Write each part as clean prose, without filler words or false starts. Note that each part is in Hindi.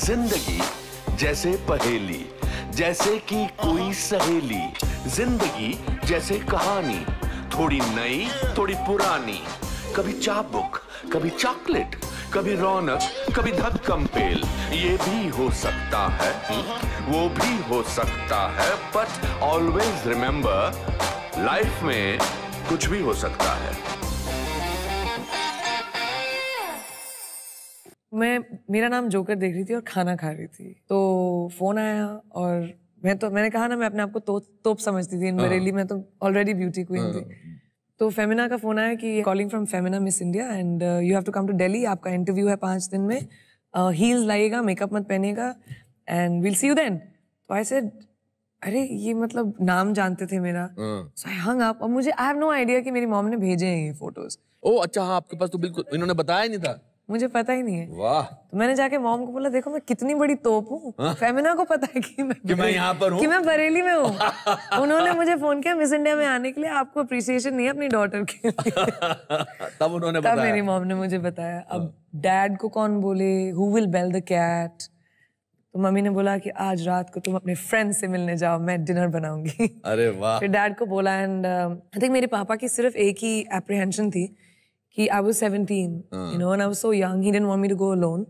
जिंदगी जैसे पहेली, जैसे कि कोई सहेली। जिंदगी जैसे कहानी, थोड़ी नई थोड़ी पुरानी। कभी चाबुक, कभी चॉकलेट, कभी रौनक, कभी धक्कम पेल। ये भी हो सकता है, वो भी हो सकता है, बट ऑलवेज रिमेंबर, लाइफ में कुछ भी हो सकता है। मेरा नाम जोकर देख रही थी और खाना खा रही थी, तो फोन आया और मैंने कहा ना, मैं अपने आप को तोप समझती थी इन बरेली में, तो ऑलरेडी ब्यूटी क्वीन थी। तो फेमिना का फोन आया कि calling from Femina Miss India and you have to come to Delhi, आपका इंटरव्यू है 5 दिन में, हील्स लाइएगा, मेकअप मत पहनेगा and will see you then. तो आई सेड अरे ये मतलब नाम जानते थे मेरा, सो आई हंग अप। और मुझे आई हैव नो आइडिया कि मेरी मॉम ने भेजे हैं ये फोटोज। ओह अच्छा, हाँ आपके पास तो बिल्कुल इन्होंने बताया नहीं था। मुझे पता ही नहीं है। वाह। तो मैंने जाके मॉम को बोला, देखो मैं कितनी बड़ी तोप हूँ, फेमिना को पता है कि मैं यहाँ पर हूँ, कि मैं बरेली में हूँ। उन्होंने मुझे फोन किया मिस इंडिया में आने के लिए, आपको अप्रिसिएशन नहीं है अपनी डॉटर के लिए। तब उन्होंने बताया। तब मेरी मॉम ने मुझे बताया। अब डैड को कौन बोले, who will bell the cat. तो मम्मी ने बोला कि आज रात को तुम अपने फ्रेंड से मिलने जाओ, मैं डिनर बनाऊंगी। अरे वाह। फिर डैड को बोला एंड आई थिंक मेरे पापा की सिर्फ एक ही एप्रीहेंशन थी कि I was 17, you know, and I was so young. He didn't want me to go alone.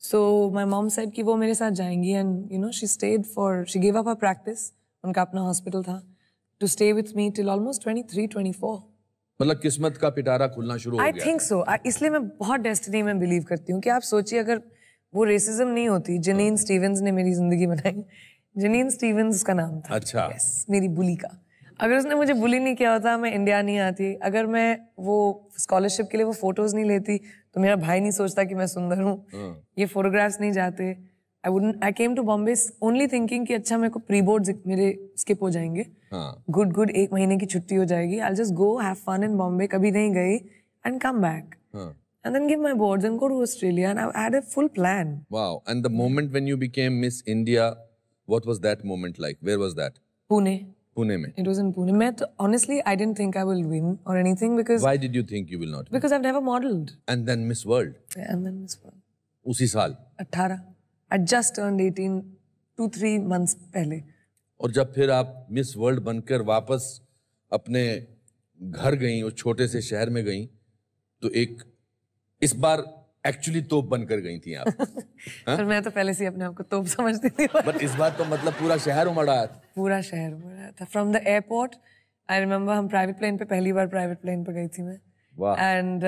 So my mom said कि वो मेरे साथ जाएंगी, and you know, she gave up her practice. उनका अपना हॉस्पिटल था, to stay with me till almost 23, 24. मतलब किस्मत का पिटारा खुलना शुरू हो गया। I think so. इसलिए मैं बहुत डेस्टिनी में बिलीव करती हूँ कि आप सोचिए, अगर वो रेसिज्म नहीं होती, जनीन स्टीवेंस ने मेरी जिंदगी बनाई। जनीन स्टीवेंस का नाम था। अच्छा। Yes, मेरी बुली का। अगर उसने मुझे बुली नहीं किया होता, मैं इंडिया नहीं आती। अगर मैं वो स्कॉलरशिप के लिए वो फोटोज नहीं लेती, तो मेरा भाई नहीं सोचता कि मैं सुंदर हूँ। ये फोटोग्राफ्स नहीं जाते। I came to Bombay only thinking कि अच्छा मेरे को प्री बोर्ड मेरे स्किप हो जाएंगे, गुड 1 महीने की छुट्टी हो जाएगी, I'll just go have fun in Bombay, कभी नहीं गई, and come back and then give my boards and go to Australia, and I had a full plan. Wow. And the moment when you became Miss India, what was that moment like? Where was that? Pune में. It was in Pune. मैं तो honestly I didn't think I will win or anything because. Why did you think you will not win? Because I've never modeled. And then Miss World. Yeah, and then Miss World. उसी साल. 18. I just turned 18 2-3 months पहले. और जब फिर आप मिस वर्ल्ड बनकर वापस अपने घर गई, उस छोटे से शहर में गई, तो एक इस बार एक्चुअली तोप बनकर गई थी आप। पर मैं तो पहले से अपने आप को तोप समझती थी। बट इस बार तो मतलब पूरा शहर उमड़ आया था। पूरा शहर उमड़ आया था। From the airport I remember, हम प्राइवेट प्लेन पे पहली बार प्राइवेट प्लेन पे गई थी मैं। वाह। एंड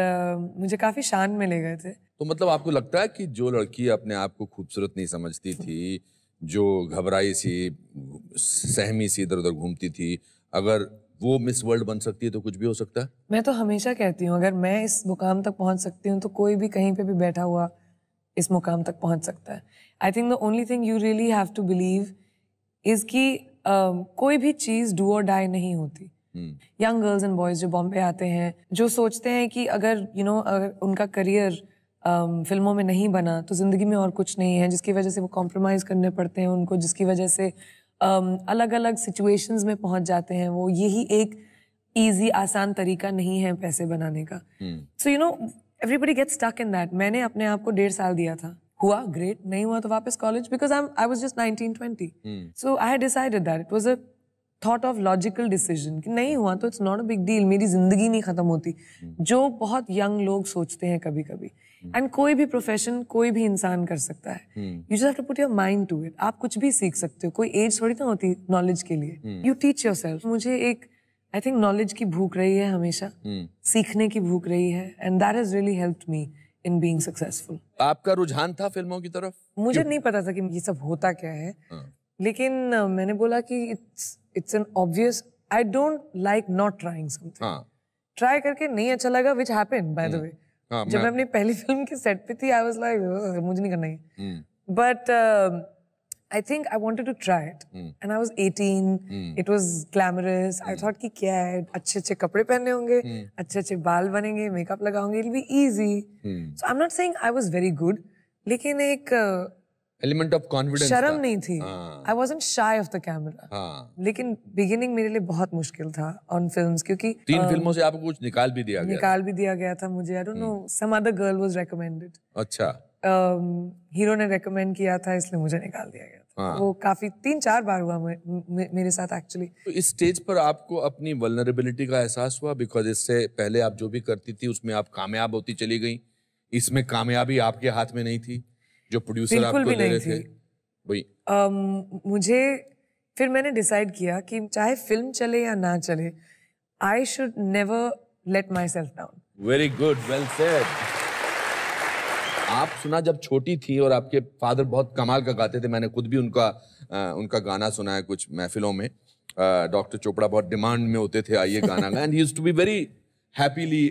मुझे काफी शान में ले गए थे। तो मतलब आपको लगता है कि जो लड़की अपने आप को खूबसूरत नहीं समझती थी, जो घबराई सी, सहमी सी इधर उधर घूमती थी, अगर वो मिस वर्ल्ड बन सकती है तो कुछ भी हो सकता है? मैं तो हमेशा कहती हूँ, अगर मैं इस मुकाम तक पहुँच सकती हूँ तो कोई भी कहीं पे भी बैठा हुआ इस मुकाम तक पहुँच सकता है। I think the only thing you really have to believe is कि कोई भी चीज़ डू और डाई नहीं होती। यंग गर्ल्स एंड बॉयज जो बॉम्बे आते हैं, जो सोचते हैं कि अगर अगर उनका करियर फिल्मों में नहीं बना तो जिंदगी में और कुछ नहीं है, जिसकी वजह से वो कॉम्प्रोमाइज़ करने पड़ते हैं उनको, जिसकी वजह से अलग अलग सिचुएशंस में पहुंच जाते हैं वो। यही एक इजी आसान तरीका नहीं है पैसे बनाने का। So everybody gets stuck in that. मैंने अपने आप को 1.5 साल दिया था, हुआ ग्रेट, नहीं हुआ तो वापस college, because I was just 19-20। So I had decided that it was a thought of logical decision कि नहीं हुआ तो it's not a big deal, मेरी जिंदगी नहीं खत्म होती, जो बहुत यंग लोग सोचते हैं कभी कभी। एंड कोई भी प्रोफेशन कोई भी इंसान कर सकता है। You just have to put your mind to it. आप कुछ भी सीख सकते हो, कोई एज थोड़ी ना होती नॉलेज के लिए। You teach yourself. मुझे एक आई थिंक नॉलेज की भूख रही है हमेशा, सीखने की भूख रही है, and that has really helped me in being successful. आपका रुझान था फिल्मों की तरफ? मुझे नहीं पता था कि ये सब होता क्या है, लेकिन मैंने बोला कि it's an obvious, I don't like not trying something. Try करके नहीं अच्छा लगा, which happened by the way. जब मैं अपनी पहली फिल्म के सेट पे थी, आई वाज लाइक मुझे नहीं करना है, but I think I wanted to try it, and I was 18. It was glamorous. I thought कि क्या है, अच्छे कपड़े पहनने होंगे, अच्छे बाल बनेंगे, makeup लगाऊंगे, it'll be easy. So I'm not saying I was very good, लेकिन एक element of confidence शर्म नहीं थी। I wasn't shy of the camera. लेकिन beginning मेरे लिए बहुत मुश्किल था on films, क्योंकि 3 फिल्मों से आपको कुछ निकाल भी दिया गया था मुझे। I don't know, some other girl was recommended. अच्छा। हीरो ने रेकमेंड किया था इसलिए मुझे निकाल दिया गया था। हाँ। वो काफी 3-4 बार हुआ मेरे साथ एक्चुअली। तो इस स्टेज पर आपको अपनी वल्नरेबिलिटी का एहसास हुआ? बिकॉज इससे पहले आप जो भी करती थी उसमें आप कामयाब होती चली गई, इसमें कामयाबी आपके हाथ में नहीं थी, जो प्रोड्यूसर बिल्कुल आपको भी दे नहीं रहे थे? थी। वही मुझे फिर मैंने डिसाइड किया कि चाहे फिल्म चले या ना चले, I should never let my self down. Very good, well said. आप सुना जब छोटी थी और आपके फादर बहुत कमाल का गाते थे, मैंने खुद भी उनका गाना सुना है कुछ महफिलों में। डॉक्टर चोपड़ा बहुत डिमांड में होते थे, आइए गाना गाएं, and he used to be very happily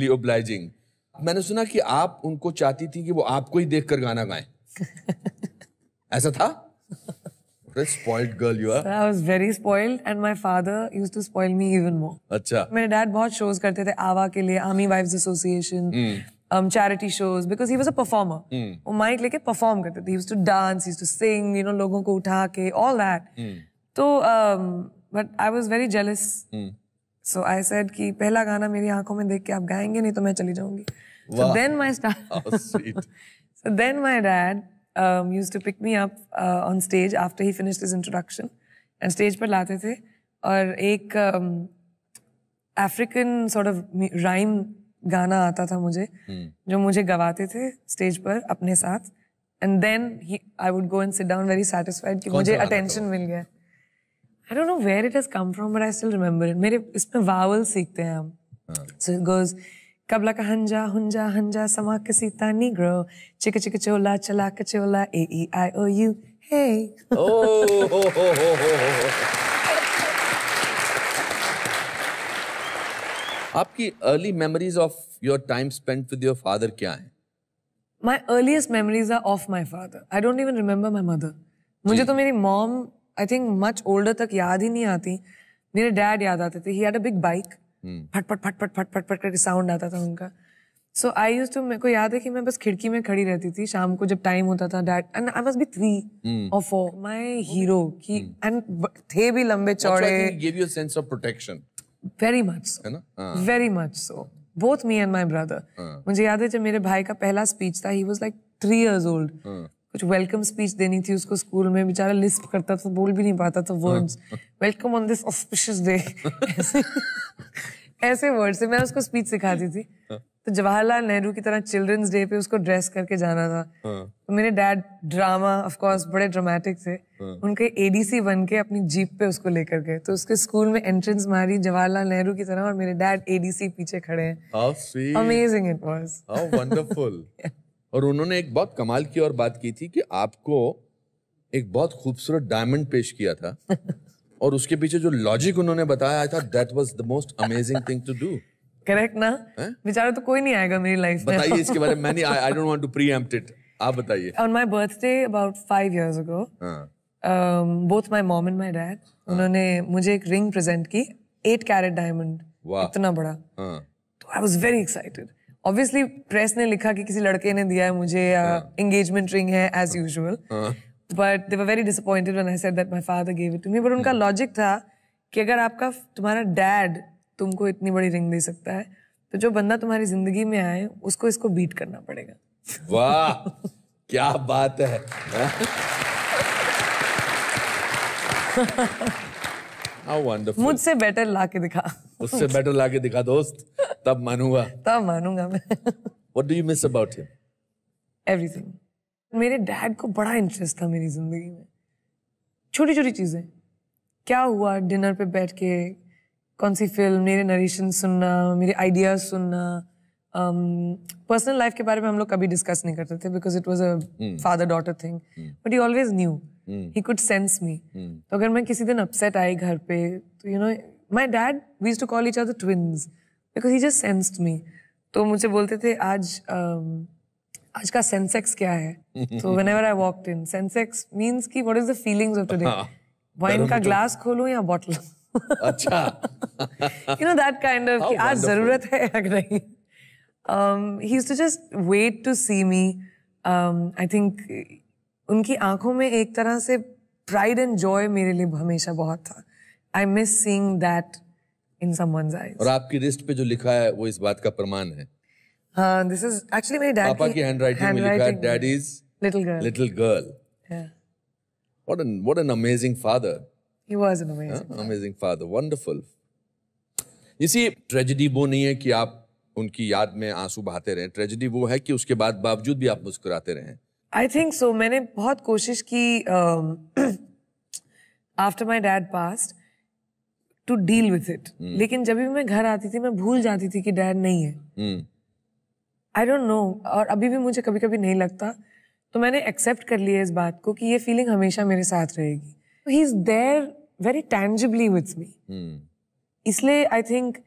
obliging. मैंने सुना कि आप उनको चाहती थी कि वो आपको ही देखकर गाना गाएं। ऐसा था? What a spoiled girl you are. I was very spoiled and my father used to spoil me even more. अच्छा। मेरे डैड बहुत शोज करते थे आवा के लिए, army wives association, charity shows, because he was a performer. वो माइक लेके परफॉर्म करते थे, he used to dance, he used to sing, you know, लोगों को उठा के, all that. तो but I was very jealous. So I said कि पहला गाना मेरी आंखों में देख के आप गाएंगे, नहीं तो मैं चली जाऊंगी। So then my How sweet. So then my dad used to pick me up on stage after he finished his introduction, and stage पर लाते थे और एक African sort of rhyme गाना आता था मुझे, जो मुझे गवाते थे स्टेज पर अपने साथ, and then I would go and sit down very satisfied कि मुझे attention मिल गया। I don't know where it has come from, but I still remember it. मेरे इसमें vowel सीखते हैं हम। So it goes Kabla ka hanja, hunja, hanja, sama kasita negro, chicka chicka chola, chala kachola, A-E-I-O-U, hey. आपकी early memories of your time spent with your father क्या हैं? My earliest memories are of my father. I don't even remember my mother. मुझे तो मेरी mom, I think much older तक याद ही नहीं आती। मेरे dad याद आते थे। He had a big bike. फट फट फट फट फट फट फट करके साउंड आता था उनका। सो आई यूज्ड टू, मेरे को याद है कि मैं बस खिड़की में खड़ी रहती थी शाम को जब टाइम होता था। Dad and I must be 3 or 4, my hero की, एंड थे भी लंबे चौड़े। Give you a sense of protection. Very much, है ना? Very much so, both me and my brother. मुझे याद है जब मेरे भाई का पहला स्पीच था, he was like 3 years old। कुछ वेलकम स्पीच देनी थी उसको स्कूल में, बेचारा लिस्प करता था, बोल भी नहीं पाता था words. Welcome on this auspicious day, ऐसे वर्ड से मैं उसको स्पीच सिखाती थी। तो जवाहरलाल नेहरू की तरह चिल्ड्रंस डे पे उसको ड्रेस करके जाना था। तो मेरे डैड ड्रामा, ऑफ कोर्स बड़े ड्रामेटिक थे, उनके एडीसी बन के अपनी जीप पे उसको लेकर गए। तो उसके स्कूल में एंट्रेंस मारी जवाहरलाल नेहरू की तरह, और मेरे डैड एडीसी पीछे खड़े हैं। Amazing it was, how wonderful. और उन्होंने एक बहुत कमाल की और बात की थी कि आपको एक बहुत खूबसूरत डायमंड पेश किया था, और उसके पीछे जो लॉजिक उन्होंने बताया, I thought that was the most amazing thing to do. Correct ना? बेचारा तो कोई नहीं आएगा मेरी लाइफ में। बताइए इसके बारे में। I don't want to preempt it, आप बताइए। On my birthday about 5 years ago, both my mom and my dad, उन्होंने मुझे एक रिंग प्रेजेंट की, 8 कैरेट डायमंड, इतना बड़ा। तो I was very excited. Obviously press ने लिखा कि किसी लड़के ने दिया है मुझे, एंगेजमेंट रिंग है as usual. But they were very disappointed when I said that my father gave it to me. But उनका लॉजिक था कि अगर तुम्हारा डैड तुमको इतनी बड़ी रिंग दे सकता है, तो जो बंदा तुम्हारी जिंदगी में आए उसको इसको बीट करना पड़ेगा। वाह, क्या बात है। How wonderful. मुझसे बेटर ला के दिखा। उससे बेटर ला के दिखा दोस्त, तब मानूंगा। तब मानूंगा मैं। What do you miss about him? Everything. मेरे डैड को बड़ा इंटरेस्ट था मेरी जिंदगी में, छोटी छोटी चीजें, क्या हुआ डिनर पे बैठ के, कौन सी फिल्म, मेरे नरेशन सुनना, मेरे आइडियाज सुनना। पर्सनल लाइफ के बारे में हम लोग कभी डिस्कस नहीं करते थे, because it was a father daughter thing, but he always knew, he could sense me. तो अगर मैं किसी दिन अपसेट आई घर पे, तो you know, my dad, we used to call each other twins, because he just sensed me. तो मुझे बोलते थे आज का सेंसेक्स क्या है? तो whenever I walked in, Sensex means कि what is the feelings of today? Wine का ग्लास खोलूं या बॉटल? अच्छा। You know that kind of, कि आज जरूरत है या नहीं? He used to just wait to see me. I think उनकी आंखों में एक तरह से pride and joy मेरे लिए हमेशा बहुत था. I miss seeing that in someone's eyes. और आपकी रिस्ट पे जो लिखा है वो इस बात का प्रमाण है। हाँ, this is actually मेरे डैड पापा की हैंडराइटिंग में लिखा है daddies little girl. Little girl. Yeah, What an amazing father. he was an amazing. Amazing father. Wonderful. You see, tragedy वो नहीं है कि आप उनकी याद में आंसू बहाते रहें. ट्रेजेडी वो है कि उसके बाद बावजूद भी आप मुस्कुराते रहें. I think so. मैंने बहुत कोशिश की after my dad passed to deal with it. लेकिन जब भी मैं घर आती थी मैं भूल जाती थी कि डैड नहीं है. I don't know. और अभी भी मुझे कभी कभी नहीं लगता. तो मैंने एक्सेप्ट कर लिया इस बात को कि ये फीलिंग हमेशा मेरे साथ रहेगी. He is there very tangibly with me. इसलिए आई थिंक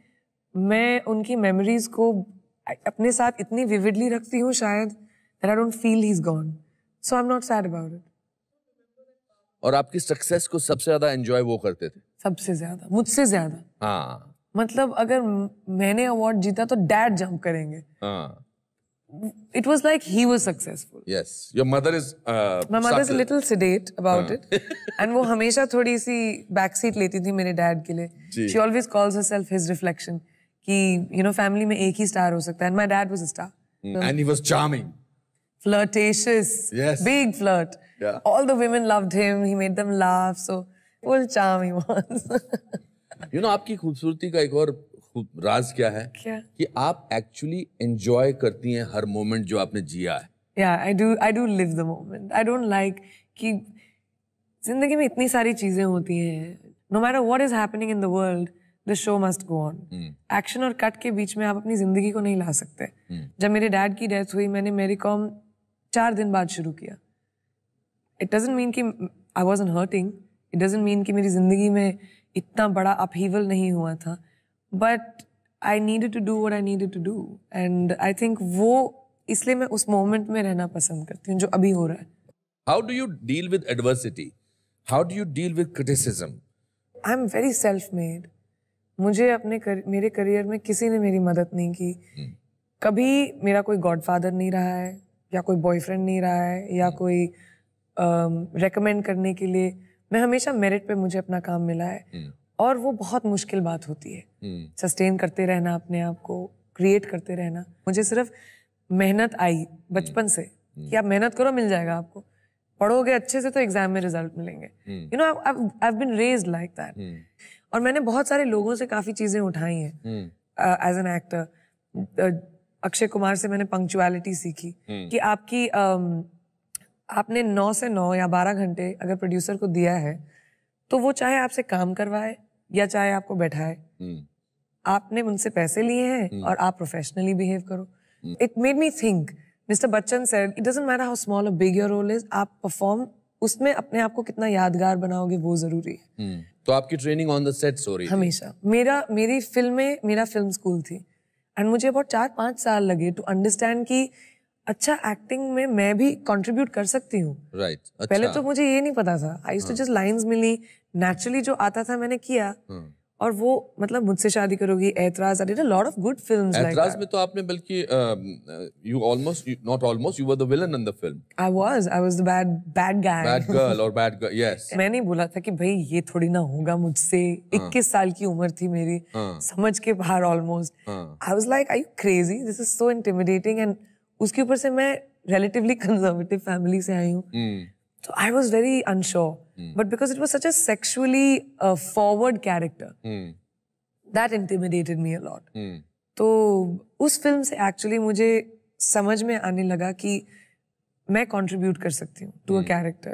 मैं उनकी मेमोरीज को अपने साथ इतनी विविडली रखती हूँ शायद that I don't feel he's gone. So I'm not sad about it. और आपकी सक्सेस को सबसे ज्यादा एंजॉय वो करते थे? सबसे ज्यादा, मुझसे ज्यादा. हाँ. मतलब अगर मैंने अवार्ड जीता तो डैड जंप करेंगे. हाँ. It was like he was successful. Yes. Your mother is My mother is a little sedate about it. And वो हमेशा थोड़ी सी बैक सीट लेती थी मेरे डैड के लिए. She always calls herself his reflection. कि you know family में एक ही स्टार हो सकता है. And my dad was a star. And he was charming. Flirtatious. Yes. Big flirt. Yeah. All the women loved him. He made them laugh. So full charm he was. You know आपकी खूबसूरती का एक और राज क्या है? क्या? कि आप एक्चुअली एंजॉय करती हैं हर मोमेंट जो आपने जिया है. Yeah, I do live the moment. I don't like कि जिंदगी में इतनी सारी चीजें होती हैं. No matter what is happening in the world, the show must go on. Action और कट के बीच में आप अपनी जिंदगी को नहीं ला सकते. जब मेरे डैड की डेथ हुई मैंने मेरी कॉम 4 दिन बाद शुरू किया. It doesn't mean कि I wasn't hurting. It doesn't mean कि मेरी जिंदगी में इतना बड़ा upheaval नहीं हुआ था. But I needed to do what I needed to do. And I think वो इसलिए मैं उस मोमेंट में रहना पसंद करती हूँ जो अभी हो रहा है. How do you deal with adversity? How do you deal with criticism? I'm very self-made. मुझे मेरे करियर में किसी ने मेरी मदद नहीं की. कभी मेरा कोई गॉडफादर नहीं रहा है या कोई बॉयफ्रेंड नहीं रहा है या कोई रेकमेंड करने के लिए. मैं हमेशा मेरिट पे मुझे अपना काम मिला है. और वो बहुत मुश्किल बात होती है. सस्टेन करते रहना अपने आप को, क्रिएट करते रहना. मुझे सिर्फ मेहनत आई बचपन से कि आप मेहनत करो मिल जाएगा आपको. पढ़ोगे अच्छे से तो एग्जाम में रिजल्ट मिलेंगे. You know I have been raised like that. और मैंने बहुत सारे लोगों से काफी चीजें उठाई हैं as an actor. Akshay Kumar से मैंने पंक्चुअलिटी सीखी कि आपने 9 से 9 या 12 घंटे अगर प्रोड्यूसर को दिया है तो वो चाहे आपसे काम करवाए या चाहे आपको बैठाए, आपने उनसे पैसे लिए हैं और आप प्रोफेशनली बिहेव करो. It made me think. Mister Bachchan said it doesn't matter how small a big your role is, आप परफॉर्म उसमें अपने आप को कितना यादगार बनाओगे वो जरूरी है. तो आपकी ट्रेनिंग ऑन द सेट्स हो रही है? हमेशा. मेरी फिल्म में मेरा फिल्म स्कूल थी एंड मुझे about 4-5 साल लगे टू अंडरस्टैंड कि अच्छा एक्टिंग में मैं भी कंट्रीब्यूट कर सकती हूँ. राइट. अच्छा. पहले तो मुझे ये नहीं पता था. I used to just lines मिली नेचुरली जो आता था मैंने किया. और वो मतलब मुझसे शादी करोगी, ऐतराज, I did a lot of good films like that. ऐतराज में तो आपने बल्कि you were the villain in the film. I was the bad guy. Bad girl or bad girl, yes. मैंने बोला था कि भाई ये थोड़ी ना होगा मुझसे. 21 साल की उम्र थी मेरी, समझ के बाहर almost. I was like, are you crazy? This is so intimidating. And उसके ऊपर से मैं relatively conservative family से आई हूँ. So I was very unsure. But because it was such a sexually forward character, that intimidated me a lot. तो उस फिल्म से actually मुझे समझ में आने लगा कि मैं contribute कर सकती हूँ to a character.